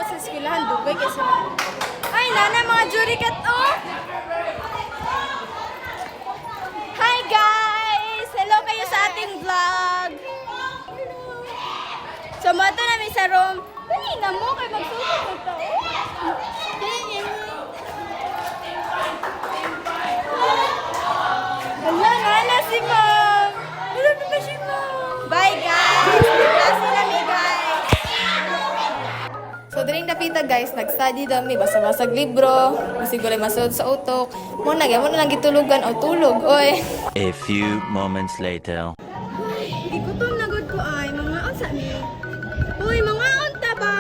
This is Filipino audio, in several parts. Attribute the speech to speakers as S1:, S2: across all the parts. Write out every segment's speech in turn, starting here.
S1: sa eskwelahan, dugay kasi. Ay, nana mga jurikat, oh! Hi guys! Hello kayo sa ating vlog! So, mato namin sa room. Dali na mo, kay magsusunod mo to. Wala, nana si ma'am! Wala na si ma'am! Bye guys! Klase namin guys! So, diring napita guys, nag-study dami, basa-basag libro, masigulay masud sa utok. Muna lang gitulugan o tulog, oy.
S2: A few moments later.
S1: Igutom na gud ko ay, mga unsa ni? Uy, mga unta ba?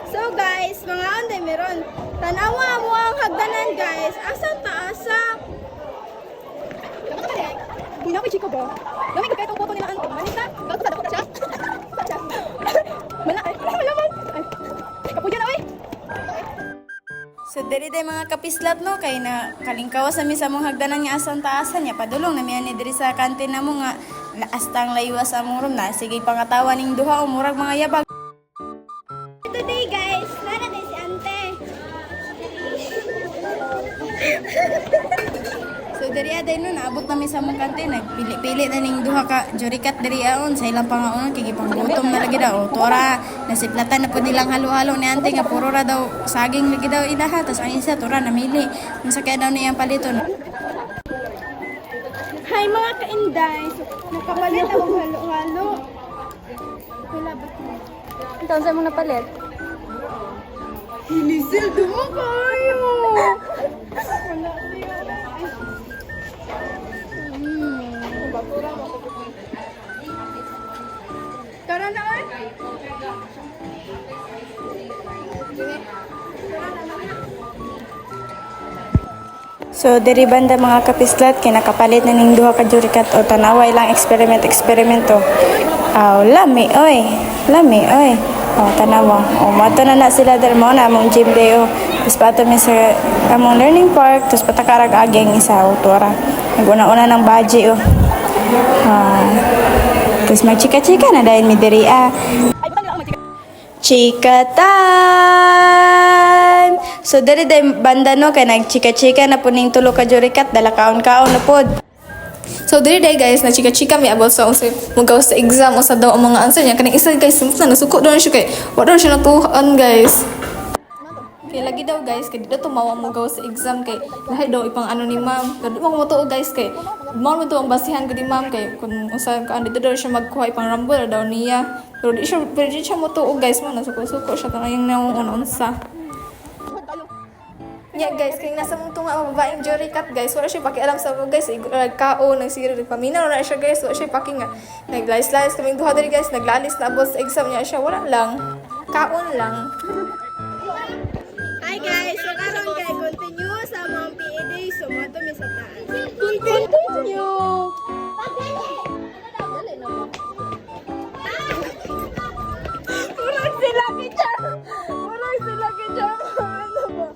S1: So guys, mga unta meron. Tanawa mo ang hagdanan guys. Asa taasa? Bina ko chiko ba? Dami ka itong photo nila anting. Manita? Bago sa dapat siya? Mana ay, malaman. Ay, kapuya na oy. So diri day mga kapislat no kay na kalingkawas nami sa mong hagdanan nga asang taasan niya padulong nami ani diri sa kantin namo nga astang laywas sa among room na sige pangatawan ning duha o murag mga yabag. Today guys, nara day si ante. So diri aday no naabot nami sa among kantin nagpili-pili na ning duha ka jurikat diri aon sa ilang pangaon kay gipanggutom na lagi daw tora nasiplatan na po nilang halo-halo ni ante nga puro ra daw saging lagi daw ilaha tas ang isa tora namili unsa kaya daw niyang paliton. Hi mga kainday, so, nakapalit ako halo-halo. Wala ba ito? Ito, saan mo napalit? Hilisil, dumo kayo! Wala siya. Tara na ay! So, diri banda mga kapislat, kinakapalit na ning duha ka jurikat o tanaway lang eksperimento. Aw, lami, oy. Lami, oy. O, tanawa. O, mato na sila diri mo na among gym day, o. Tapos pato mi sa among learning park, tapos patakarag ageng isa, o, tora. Nag-una-una ng baji, o. Tapos magchika-chika na dahil mi diri, Chika time! So, dari banda no, kaya nagchika-chika na po ning tulo ka jurikat, dala kaon-kaon na pod. So, dari guys, nagchika-chika may about sa magaw sa exam o sa daw ang mga answer niya. Kanang isa guys, na nasuko doon siya kay, wala siya natuhan guys. Kaya lagi daw guys, kaya dito tumawa mo gaw sa exam kay lahi daw ipang ano ni ma'am. Kaya mo matuo guys kay mao mo to ang basihan ko ni ma'am kay kung usa ka dito daw siya magkuha ipang rambol daw niya. Pero di siya matuo guys mo nasuko-suko siya kanang naong unsa. Yeah guys, kaya nasa mong tunga ang babaeng jury cut guys, wala siya pakialam sa mga guys, nagkao, nagsiri, paminaw na siya guys, wala siya paki nga, naglalis-lalis kaming duha dali guys, naglalis na abot sa exam niya siya, wala lang, kaon lang. Hi guys, so karon kay continue sa mga PA day, so mga to sa taas. Continue! Murag sila kityan! Murag sila kityan! Ano ba?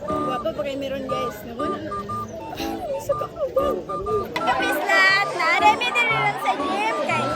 S1: Wapa pa kayo meron guys. Nawala na. Ay, isa ka ba? Kapislat! Narami din rin sa gym guys.